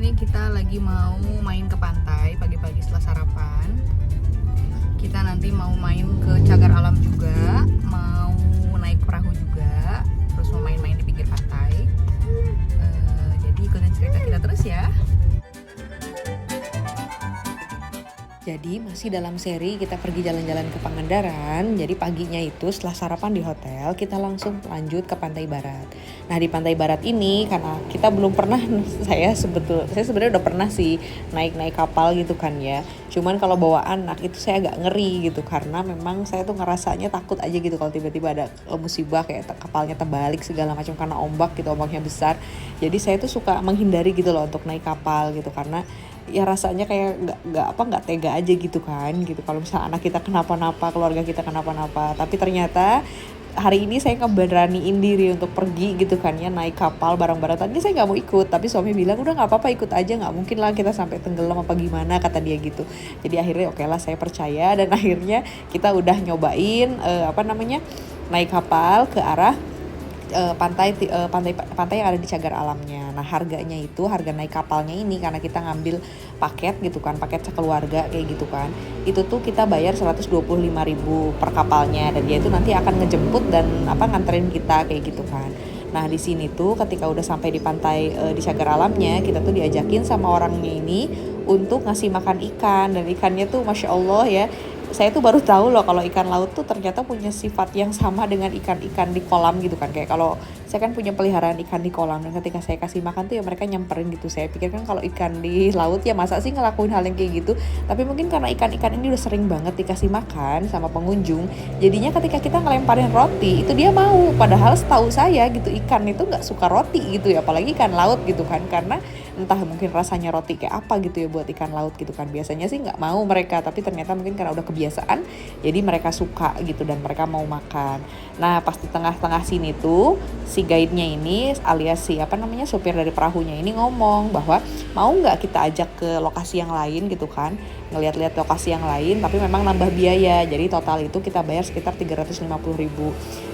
ini kita lagi mau main ke pantai pagi-pagi setelah sarapan. Kita nanti mau main ke cagar alam juga, mau naik perahu juga, terus mau main-main di pinggir pantai. Jadi ikutin cerita kita terus ya. Jadi masih dalam seri kita pergi jalan-jalan ke Pangandaran. Jadi paginya itu setelah sarapan di hotel kita langsung lanjut ke Pantai Barat. Nah di Pantai Barat ini karena kita belum pernah, saya sebenarnya udah pernah sih naik kapal gitu kan ya. Cuman kalau bawa anak itu saya agak ngeri gitu karena memang saya tuh ngerasanya takut aja gitu kalau tiba-tiba ada musibah kayak kapalnya terbalik segala macam karena ombak gitu, ombaknya besar. Jadi saya tuh suka menghindari gitu loh untuk naik kapal gitu karena ya rasanya kayak nggak tega aja gitu kan gitu kalau misalnya anak kita kenapa-napa, keluarga kita kenapa-napa. Tapi ternyata hari ini saya ngeberaniin diri untuk pergi gitu kan ya, naik kapal bareng-bareng. Tadi saya nggak mau ikut tapi suami bilang udah nggak apa-apa ikut aja, nggak mungkin lah kita sampai tenggelam apa gimana kata dia gitu. Jadi akhirnya oke lah saya percaya dan akhirnya kita udah nyobain naik kapal ke arah pantai yang ada di cagar alamnya. Nah harganya itu harga naik kapalnya ini karena kita ngambil paket gitu kan, paket sekeluarga kayak gitu kan, itu tuh kita bayar 125.000 per kapalnya dan dia itu nanti akan ngejemput dan nganterin kita kayak gitu kan. Nah di sini tuh ketika udah sampai di pantai di cagar alamnya kita tuh diajakin sama orangnya ini untuk ngasih makan ikan, dan ikannya tuh masya Allah ya, saya tuh baru tahu loh kalau ikan laut tuh ternyata punya sifat yang sama dengan ikan-ikan di kolam gitu kan. Kayak kalau saya kan punya peliharaan ikan di kolam dan ketika saya kasih makan tuh ya mereka nyamperin gitu. Saya pikir kan kalau ikan di laut ya masa sih ngelakuin hal yang kayak gitu. Tapi mungkin karena ikan-ikan ini udah sering banget dikasih makan sama pengunjung, jadinya ketika kita ngelemparin roti itu dia mau. Padahal setahu saya gitu ikan itu nggak suka roti gitu ya, apalagi ikan laut gitu kan, karena entah mungkin rasanya roti kayak apa gitu ya buat ikan laut gitu kan. Biasanya sih nggak mau mereka, tapi ternyata mungkin karena udah kebiasaan jadi mereka suka gitu dan mereka mau makan. Nah pas di tengah-tengah sini tuh si guide-nya ini alias supir dari perahunya ini ngomong bahwa mau nggak kita ajak ke lokasi yang lain gitu kan, ngeliat-liat lokasi yang lain tapi memang nambah biaya. Jadi total itu kita bayar sekitar 350.000.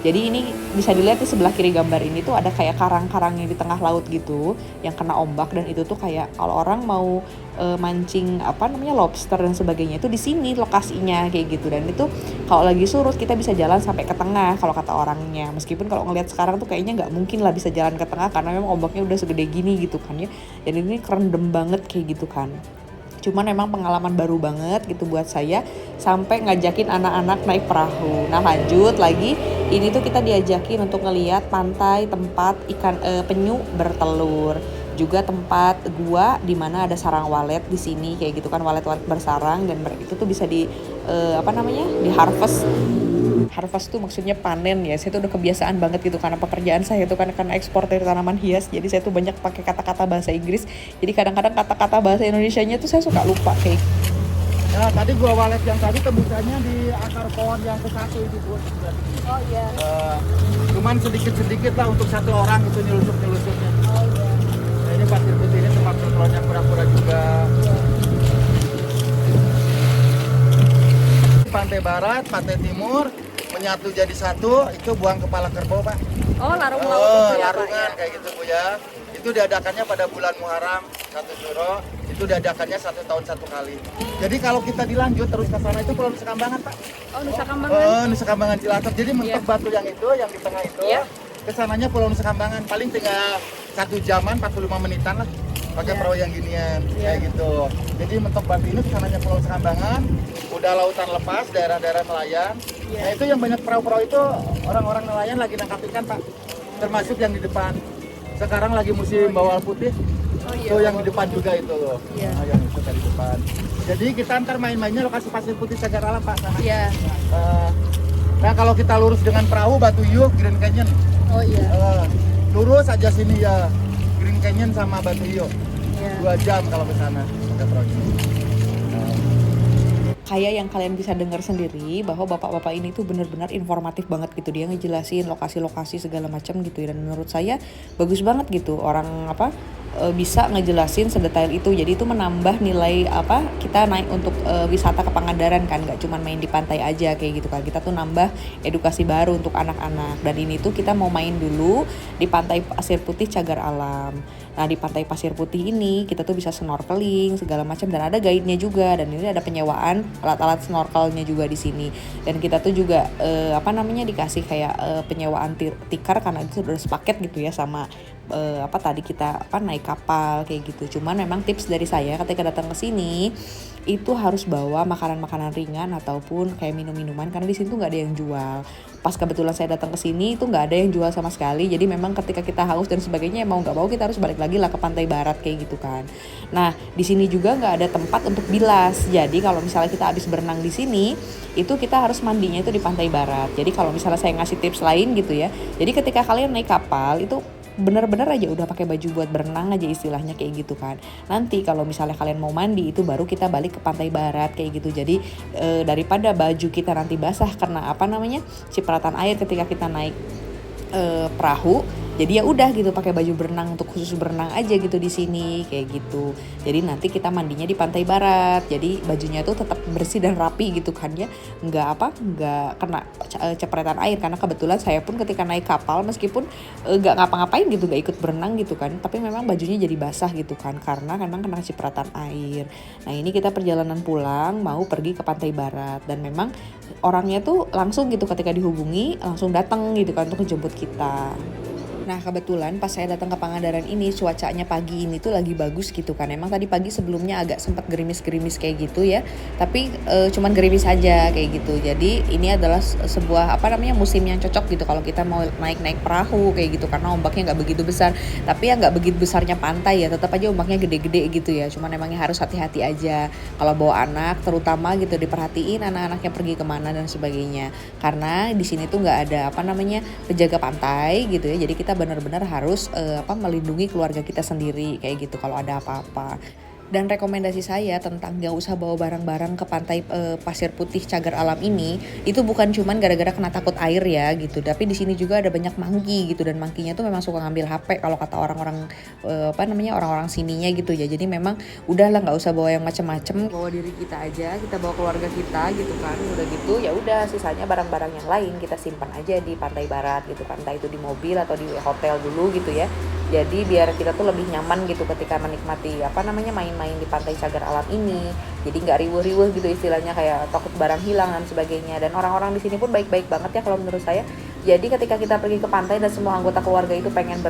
Jadi ini bisa dilihat di sebelah kiri gambar ini tuh ada kayak karang-karang yang di tengah laut gitu yang kena ombak, dan itu tuh kayak kalau orang mau mancing lobster dan sebagainya itu di sini lokasinya kayak gitu. Dan itu kalau lagi surut kita bisa jalan sampai ke tengah kalau kata orangnya. Meskipun kalau ngelihat sekarang tuh kayaknya nggak mungkin lah bisa jalan ke tengah karena memang ombaknya udah segede gini gitu kan ya. Dan ini kerendam banget kayak gitu kan. Cuman memang pengalaman baru banget gitu buat saya sampai ngajakin anak-anak naik perahu. Nah lanjut lagi, ini tuh kita diajakin untuk ngelihat pantai tempat ikan penyu bertelur. Juga tempat gua di mana ada sarang walet di sini kayak gitu kan, walet-walet bersarang, dan itu tuh bisa di di harvest. Harvest tuh maksudnya panen ya. Saya tuh udah kebiasaan banget gitu karena pekerjaan saya tuh kan akan ekspor dari tanaman hias. Jadi saya tuh banyak pakai kata-kata bahasa Inggris. Jadi kadang-kadang kata-kata bahasa Indonesianya tuh saya suka lupa kayak. Ya tadi gua walet yang tadi tebusannya di akar pohon yang ke satu itu buat. Oh iya. Cuman sedikit-sedikit lah untuk satu orang itu nyelusup-nyelusupnya. Oh iya. Nah, ini pasir putih ini tempat bertelurnya kura-kura juga. Pantai Barat, Pantai Timur menyatu jadi satu, itu buang kepala kerbau Pak. Oh larung laut itu ya Pak larungan ya? kayak gitu Bu ya. Itu diadakannya pada bulan Muharram 1 Syuro, itu diadakannya 1 tahun 1 kali. Jadi kalau kita dilanjut terus ke sana itu Pulau Nusa Kambangan Pak. Oh Nusa Kambangan. Nusa Kambangan Cilacap. Jadi mentok batu yang itu, yang di tengah itu, kesananya Pulau Nusa Kambangan. Paling tinggal 1 jaman 45 menitan lah. Pakai perahu yang ginian, kayak gitu. Jadi mentok batu ini kesananya Pulau Nusa Kambangan. Udah lautan lepas, daerah-daerah nelayan. Nah itu yang banyak perahu-perahu itu orang-orang nelayan lagi nangkap ikan Pak. Termasuk yang di depan. Sekarang lagi musim bawal putih. Tuh yang di depan juga itu loh. Nah, yang itu tadi depan. Jadi kita ntar main-mainnya lokasi pasir putih cagar alam Pak sana. Iya. Nah kalau kita lurus dengan perahu Batu Yuk, Grand Canyon. Oh iya. Lurus aja sini ya, Grand Canyon sama Batu Yuk. 2 jam kalau ke sana pakai perahu. Kayak yang kalian bisa dengar sendiri bahwa bapak-bapak ini tuh benar-benar informatif banget gitu. Dia ngejelasin lokasi-lokasi segala macam gitu ya. Dan menurut saya bagus banget gitu orang bisa ngejelasin sedetail itu. Jadi itu menambah nilai apa kita naik untuk wisata ke Pangandaran kan, nggak cuma main di pantai aja kayak gitu kan. Kita tuh nambah edukasi baru untuk anak-anak. Dan ini tuh kita mau main dulu di Pantai Pasir Putih Cagar Alam. Nah di Pantai Pasir Putih ini kita tuh bisa snorkeling segala macam, dan ada guide-nya juga, dan ini ada penyewaan alat-alat snorkelnya juga di sini. Dan kita tuh juga dikasih kayak penyewaan tikar karena itu udah sepaket gitu ya sama tadi kita naik kapal kayak gitu. Cuman memang tips dari saya ketika datang ke sini itu harus bawa makanan-makanan ringan ataupun kayak minum-minuman, karena di sini tuh nggak ada yang jual. Pas kebetulan saya datang ke sini itu nggak ada yang jual sama sekali. Jadi memang ketika kita haus dan sebagainya, mau nggak mau kita harus balik lagi lah ke pantai barat kayak gitu kan. Nah di sini juga nggak ada tempat untuk bilas. Jadi kalau misalnya kita habis berenang di sini, itu kita harus mandinya itu di pantai barat. Jadi kalau misalnya saya ngasih tips lain gitu ya, jadi ketika kalian naik kapal itu bener-bener aja udah pakai baju buat berenang aja istilahnya kayak gitu kan. Nanti kalau misalnya kalian mau mandi itu baru kita balik ke pantai barat kayak gitu. Jadi daripada baju kita nanti basah karena cipratan air ketika kita naik perahu, jadi ya udah gitu pakai baju berenang untuk khusus berenang aja gitu di sini kayak gitu. Jadi nanti kita mandinya di pantai barat, jadi bajunya tuh tetap bersih dan rapi gitu kan ya, nggak kena cepretan air. Karena kebetulan saya pun ketika naik kapal meskipun nggak ngapa-ngapain gitu, nggak ikut berenang gitu kan, tapi memang bajunya jadi basah gitu kan karena memang kena cipratan air. Nah ini kita perjalanan pulang mau pergi ke pantai barat, dan memang orangnya tuh langsung gitu ketika dihubungi langsung datang gitu kan untuk menjemput kita. Nah kebetulan pas saya datang ke Pangandaran ini cuacanya pagi ini tuh lagi bagus gitu kan. Emang tadi pagi sebelumnya agak sempat gerimis-gerimis kayak gitu ya, tapi cuman gerimis aja kayak gitu. Jadi ini adalah sebuah musim yang cocok gitu kalau kita mau naik perahu kayak gitu, karena ombaknya nggak begitu besar. Tapi ya nggak begitu besarnya pantai ya, tetap aja ombaknya gede-gede gitu ya. Cuman emangnya harus hati-hati aja kalau bawa anak, terutama gitu diperhatiin anak-anaknya pergi kemana dan sebagainya. Karena di sini tuh nggak ada penjaga pantai gitu ya. Jadi kita benar-benar harus melindungi keluarga kita sendiri kayak gitu kalau ada apa-apa. Dan rekomendasi saya tentang gak usah bawa barang-barang ke pantai Pasir Putih Cagar Alam ini, itu bukan cuman gara-gara kena takut air ya gitu, tapi di sini juga ada banyak monkey gitu, dan monkey-nya tuh memang suka ngambil HP kalau kata orang-orang orang-orang sininya gitu ya. Jadi memang udahlah nggak usah bawa yang macem-macem, bawa diri kita aja, kita bawa keluarga kita gitu kan. Udah gitu ya udah sisanya barang-barang yang lain kita simpan aja di pantai barat gitu kan, entah itu di mobil atau di hotel dulu gitu ya. Jadi biar kita tuh lebih nyaman gitu ketika menikmati main-main di pantai Cagar Alam ini. Jadi nggak riweuh-riweuh gitu istilahnya, kayak takut barang hilang dan sebagainya. Dan orang-orang di sini pun baik-baik banget ya kalau menurut saya. Jadi ketika kita pergi ke pantai dan semua anggota keluarga itu pengen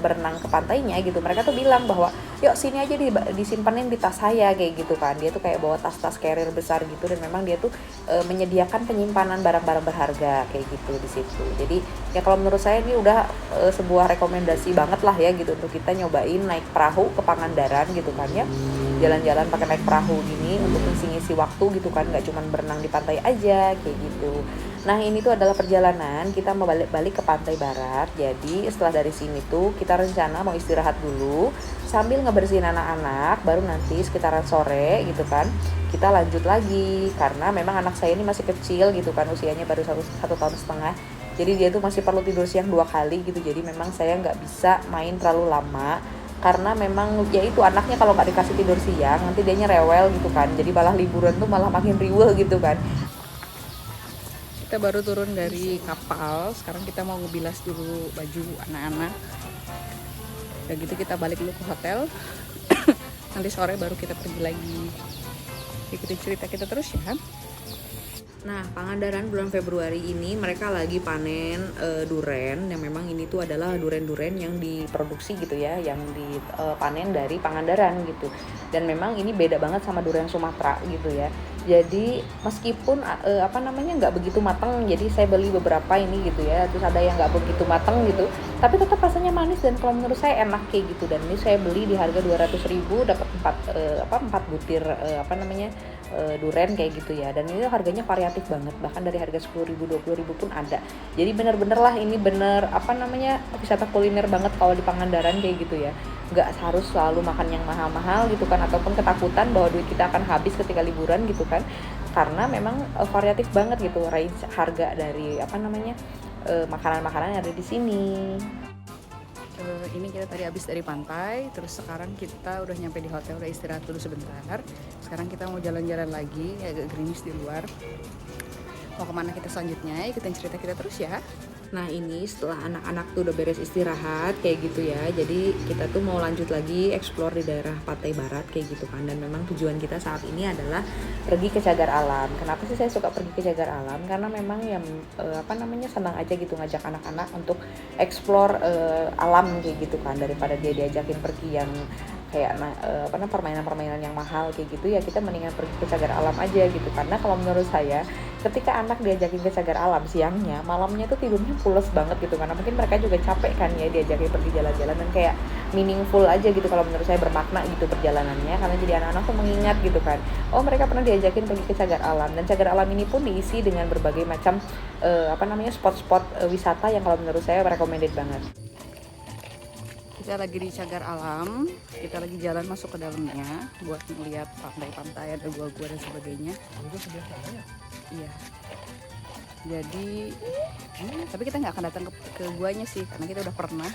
berenang ke pantainya gitu, mereka tuh bilang bahwa yuk sini aja disimpanin di tas saya kayak gitu kan. Dia tuh kayak bawa tas-tas carrier besar gitu, dan memang dia tuh menyediakan penyimpanan barang-barang berharga kayak gitu di situ. Jadi ya kalau menurut saya ini udah sebuah rekomendasi banget lah ya gitu untuk kita nyobain naik perahu ke Pangandaran gitu kan ya. Jalan-jalan pakai naik perahu gini untuk ngisi-ngisi waktu gitu kan, nggak cuma berenang di pantai aja kayak gitu. Nah ini tuh adalah perjalanan kita mau balik ke pantai barat. Jadi setelah dari sini tuh kita rencana mau istirahat dulu sambil ngebersihin anak-anak, baru nanti sekitaran sore gitu kan kita lanjut lagi. Karena memang anak saya ini masih kecil gitu kan, usianya baru satu tahun setengah. Jadi dia tuh masih perlu tidur siang 2 kali gitu. Jadi memang saya nggak bisa main terlalu lama, karena memang ya itu anaknya kalau nggak dikasih tidur siang nanti dianya rewel gitu kan. Jadi malah liburan tuh malah makin riweuh gitu kan. Kita baru turun dari kapal, sekarang kita mau ngebilas dulu baju anak-anak. Udah gitu kita balik dulu ke hotel. Nanti sore baru kita pergi lagi. Ikutin cerita kita terus ya. Nah, Pangandaran bulan Februari ini mereka lagi panen duren, yang memang ini tuh adalah duren-duren yang diproduksi gitu ya, yang dipanen dari Pangandaran gitu. Dan memang ini beda banget sama duren Sumatera gitu ya. Jadi meskipun nggak begitu matang, jadi saya beli beberapa ini gitu ya, terus ada yang nggak begitu matang gitu, tapi tetap rasanya manis dan kalau menurut saya enak kayak gitu. Dan ini saya beli di harga 200.000 dapat 4 butir duren kayak gitu ya. Dan ini harganya variatif banget, bahkan dari harga 10.000 20.000 pun ada. Jadi bener-bener lah ini bener wisata kuliner banget kalau di Pangandaran kayak gitu ya. Nggak harus selalu makan yang mahal-mahal gitu kan, ataupun ketakutan bahwa duit kita akan habis ketika liburan gitu kan, karena memang variatif banget gitu range harga dari makanan-makanan yang ada di sini. Ini kita tadi habis dari pantai, terus sekarang kita udah nyampe di hotel, udah istirahat dulu sebentar. Sekarang kita mau jalan-jalan lagi, agak gerimis di luar. Mau kemana kita selanjutnya? Ikutin cerita kita terus ya. Nah ini setelah anak-anak tuh udah beres istirahat kayak gitu ya, jadi kita tuh mau lanjut lagi explore di daerah Pantai Barat kayak gitu kan. Dan memang tujuan kita saat ini adalah pergi ke Cagar Alam. Kenapa sih saya suka pergi ke Cagar Alam? Karena memang yang senang aja gitu ngajak anak-anak untuk explore alam kayak gitu kan, daripada dia diajakin pergi yang kayak permainan-permainan yang mahal kayak gitu ya. Kita mendingan pergi ke Cagar Alam aja gitu. Karena kalau menurut saya ketika anak diajakin ke Cagar Alam siangnya, malamnya tuh tidurnya pules banget gitu, karena mungkin mereka juga capek kan ya diajakin pergi jalan-jalan, dan kayak meaningful aja gitu kalau menurut saya, bermakna gitu perjalanannya, karena jadi anak-anak tuh mengingat gitu kan, oh mereka pernah diajakin pergi ke Cagar Alam. Dan Cagar Alam ini pun diisi dengan berbagai macam spot-spot wisata yang kalau menurut saya recommended banget. Kita lagi di Cagar Alam, kita lagi jalan masuk ke dalamnya buat melihat pantai-pantai, ada gua-gua dan sebagainya. Iya. Jadi, tapi kita nggak akan datang ke guanya sih, karena kita udah pernah.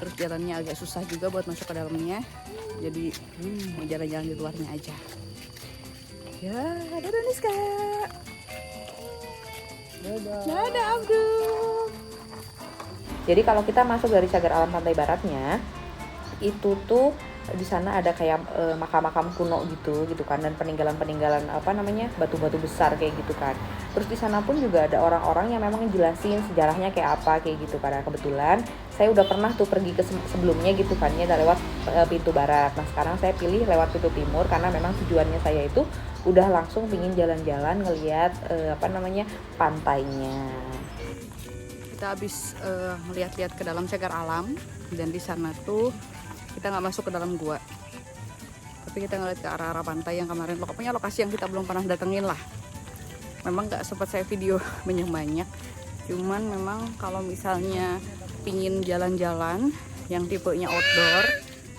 Terus jalannya agak susah juga buat masuk ke dalamnya. Jadi mau jalan-jalan di luarnya aja. Ya, dadah Niska. Dadah Abdul. Jadi kalau kita masuk dari Cagar Alam Pantai Baratnya, itu tuh di sana ada kayak makam-makam kuno gitu kan, dan peninggalan-peninggalan batu-batu besar kayak gitu kan. Terus di sana pun juga ada orang-orang yang memang jelasin sejarahnya kayak apa kayak gitu. Karena kebetulan saya udah pernah tuh pergi ke sebelumnya gitu kan ya, lewat pintu barat. Nah sekarang saya pilih lewat pintu timur karena memang tujuannya saya itu udah langsung pingin jalan-jalan ngelihat pantainya. Kita habis lihat-lihat ke dalam Cagar Alam, dan di sana tuh kita nggak masuk ke dalam gua, tapi kita ngeliat ke arah-arah pantai yang kemarin, pokoknya lokasi yang kita belum pernah datengin lah. Memang nggak sempat saya video banyak-banyak, cuman memang kalau misalnya pingin jalan-jalan yang tipenya outdoor,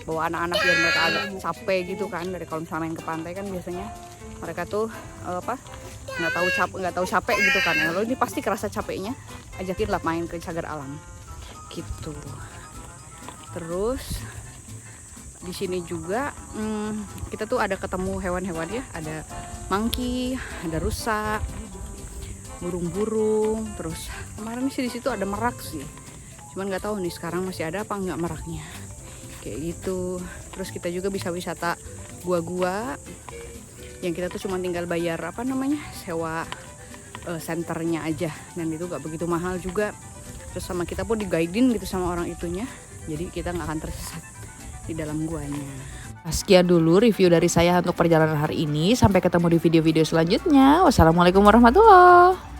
bawa anak-anak biar mereka agak capek gitu kan, dari kalau misalnya main ke pantai kan biasanya mereka tuh nggak tahu capek gitu kan. Lalu ini pasti kerasa capeknya, ajakin lah main ke Cagar Alam gitu. Terus di sini juga kita tuh ada ketemu hewan-hewan ya, ada monkey, ada rusa, burung-burung. Terus kemarin sih di situ ada merak sih, cuman nggak tahu nih sekarang masih ada apa nggak meraknya kayak gitu. Terus kita juga bisa wisata gua-gua yang kita tuh cuma tinggal bayar sewa senternya aja, dan itu nggak begitu mahal juga. Terus sama kita pun di-guidein gitu sama orang itunya, jadi kita nggak akan tersesat di dalam guanya. Sekian dulu review dari saya untuk perjalanan hari ini. Sampai ketemu di video-video selanjutnya. Wassalamualaikum warahmatullahi wabarakatuh.